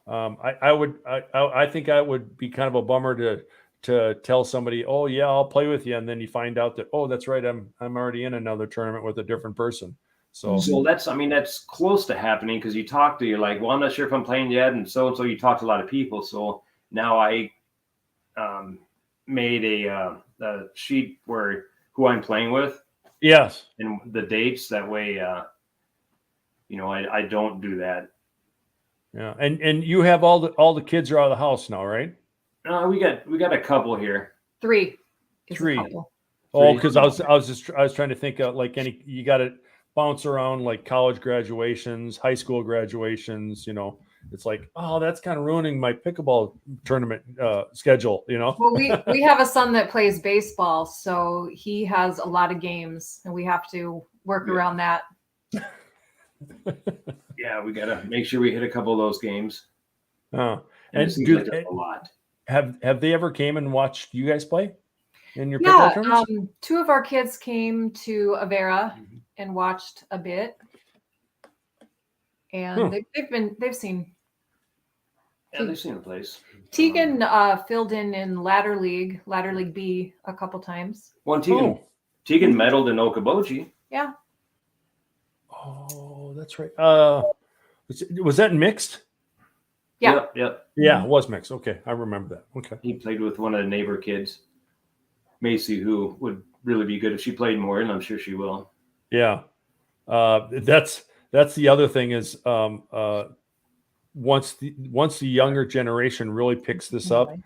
I think I would be kind of a bummer to tell somebody, oh yeah, I'll play with you. And then you find out that, oh, that's right. I'm already in another tournament with a different person. So that's close to happening because you talk to, you're like, well, I'm not sure if I'm playing yet. And so you talk to a lot of people. So now I made a sheet where who I'm playing with. Yes. And the dates, that way, I don't do that. Yeah. And you have all the kids are out of the house now, right? We got a couple here. Three. Oh, because I was trying to think of like you got to bounce around like college graduations, high school graduations. It's like, oh, that's kind of ruining my pickleball tournament schedule. Well, we have a son that plays baseball, so he has a lot of games, and we have to work around that. Yeah, we got to make sure we hit a couple of those games. And a lot. Have they ever came and watched you guys play in your pickleball tournaments? Two of our kids came to Avera and watched a bit, and they've seen. Yeah, they've seen the place. Tegan filled in Ladder League B a couple times. Well, Tegan medaled in Okoboji. Yeah. Oh, that's right. Was that mixed? Yeah. Yep. Yeah, it was mixed. Okay, I remember that. Okay. He played with one of the neighbor kids, Macy, who would really be good if she played more, and I'm sure she will. Yeah. That's the other thing is once the younger generation really picks this up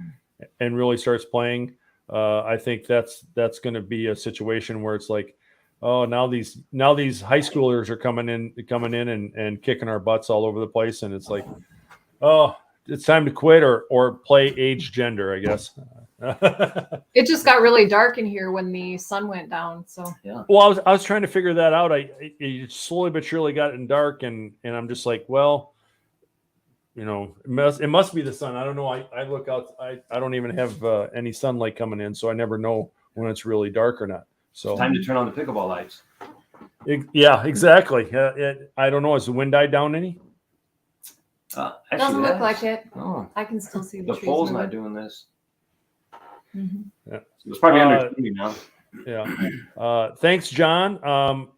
and really starts playing, I think that's going to be a situation where it's like, oh, now these high schoolers are coming in and kicking our butts all over the place, and it's like, oh, it's time to quit or play age gender, I guess. It just got really dark in here when the sun went down. So yeah. Well, I was trying to figure that out. It slowly but surely got in dark, and I'm just like, well, it must be the sun. I don't know. I look out. I don't even have any sunlight coming in, so I never know when it's really dark or not. So it's time to turn on the pickleball lights. Yeah, exactly. I don't know. Has the wind died down any? Doesn't look like it. Oh, I can still see the trees pole's moving. not doing this. Mm-hmm. Yeah. It's probably under 20 now. Yeah. Thanks, John.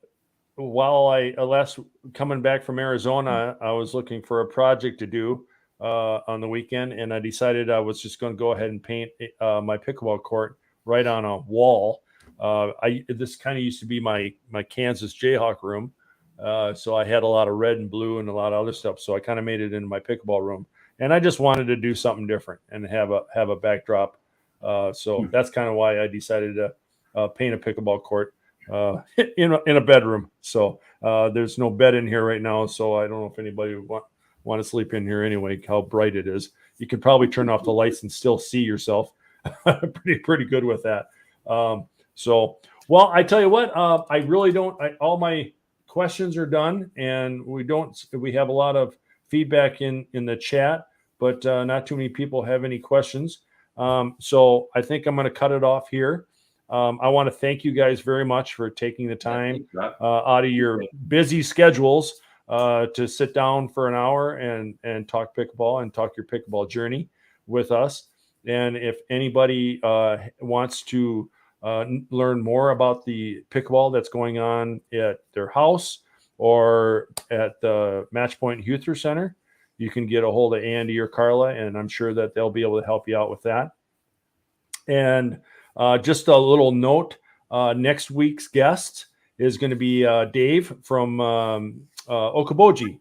While I last coming back from Arizona, I was looking for a project to do on the weekend, and I decided I was just going to go ahead and paint my pickleball court right on a wall. This kind of used to be my Kansas Jayhawk room. So I had a lot of red and blue and a lot of other stuff. So I kind of made it into my pickleball room, and I just wanted to do something different and have a backdrop. So that's kind of why I decided to paint a pickleball court in a bedroom. So there's no bed in here right now. So I don't know if anybody would want to sleep in here anyway, how bright it is. You could probably turn off the lights and still see yourself pretty good with that. So Well, I tell you what, I really don't. All my questions are done, and we have a lot of feedback in the chat, but not too many people have any questions. So I think I'm going to cut it off here. I want to thank you guys very much for taking the time out of your busy schedules to sit down for an hour and talk pickleball and talk your pickleball journey with us. And if anybody wants to learn more about the pickleball that's going on at their house or at the Matchpoint Youth Center, you can get a hold of Andy or Carla, and I'm sure that they'll be able to help you out with that. And just a little note, next week's guest is going to be Dave from Okoboji,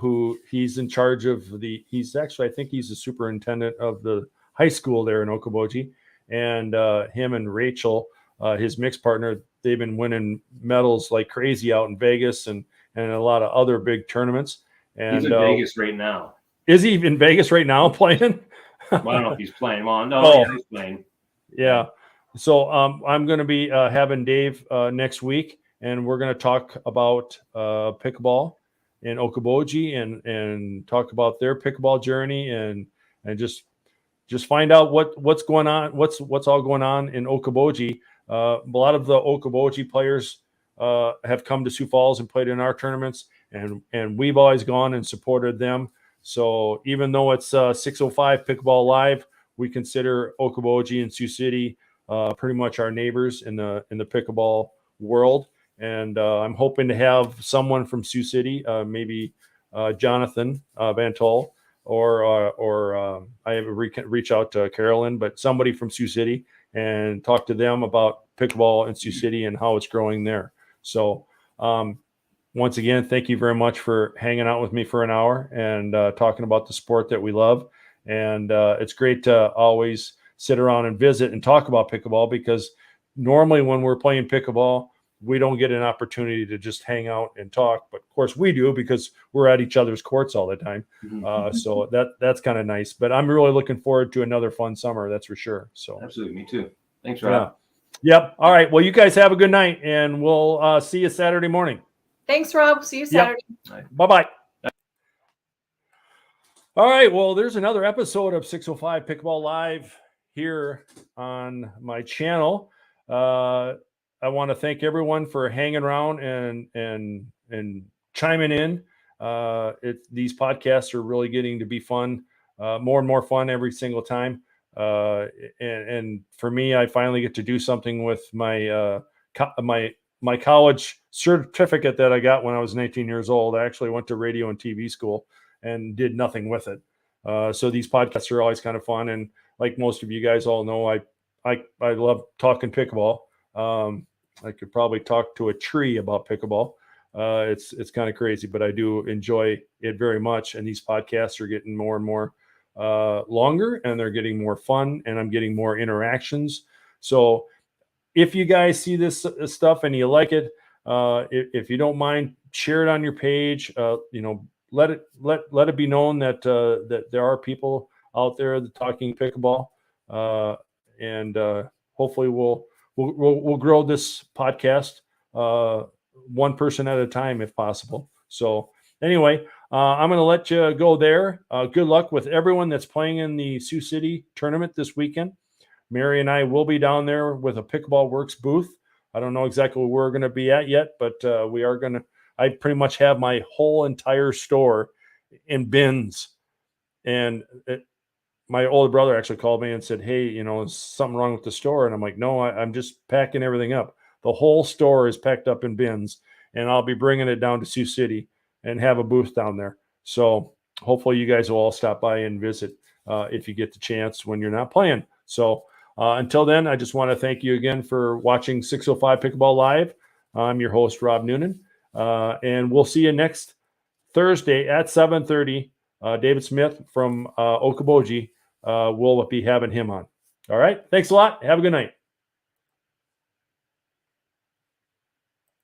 who he's in charge of I think he's the superintendent of the high school there in Okoboji. And him and Rachel, his mixed partner, they've been winning medals like crazy out in Vegas and a lot of other big tournaments. And he's in Vegas right now. Is he in Vegas right now playing? Well, I don't know if he's playing. Well, no, he's playing. Yeah. So I'm going to be having Dave next week, and we're going to talk about pickleball in Okoboji and talk about their pickleball journey and just find out what's going on, what's all going on in Okoboji. A lot of the Okoboji players have come to Sioux Falls and played in our tournaments, and we've always gone and supported them. So even though it's 605 Pickleball Live, we consider Okoboji and Sioux City pretty much our neighbors in the pickleball world. And I'm hoping to have someone from Sioux City, maybe Jonathan Van Tol, or I have reach out to Carolyn, but somebody from Sioux City and talk to them about pickleball in Sioux City and how it's growing there. So once again, thank you very much for hanging out with me for an hour and talking about the sport that we love. And it's great to always sit around and visit and talk about pickleball, because normally when we're playing pickleball, we don't get an opportunity to just hang out and talk. But of course we do, because we're at each other's courts all the time. So that's kind of nice. But I'm really looking forward to another fun summer. That's for sure. So absolutely. Me too. Thanks, Rob. Yeah. Yep. All right. Well, you guys have a good night, and we'll see you Saturday morning. Thanks, Rob. See you Saturday. Yep. Bye-bye. All right. Well, there's another episode of 605 Pickleball Live here on my channel. I want to thank everyone for hanging around and chiming in. These podcasts are really getting to be fun, more and more fun every single time. And for me, I finally get to do something with my my college certificate that I got when I was 19 years old. I actually went to radio and TV school and did nothing with it. So these podcasts are always kind of fun. And like most of you guys all know, I love talking pickleball. I could probably talk to a tree about pickleball. It's kind of crazy, but I do enjoy it very much. And these podcasts are getting more and more longer, and they're getting more fun, and I'm getting more interactions. So if you guys see this stuff and you like it, if you don't mind, share it on your page. Let it be known that that there are people out there that talking pickleball, and hopefully we'll grow this podcast one person at a time if possible. So anyway, I'm going to let you go there. Good luck with everyone that's playing in the Sioux City tournament this weekend. Mary and I will be down there with a Pickleball Works booth. I don't know exactly where we're going to be at yet, but we are going to. I pretty much have my whole entire store in bins. And my older brother actually called me and said, "Hey, is something wrong with the store?" And I'm like, "No, I'm just packing everything up. The whole store is packed up in bins, and I'll be bringing it down to Sioux City and have a booth down there." So hopefully you guys will all stop by and visit if you get the chance when you're not playing. So until then, I just want to thank you again for watching 605 Pickleball Live. I'm your host, Rob Noonan, and we'll see you next Thursday at 7:30. David Smith from Okoboji, we'll be having him on. All right. Thanks a lot. Have a good night.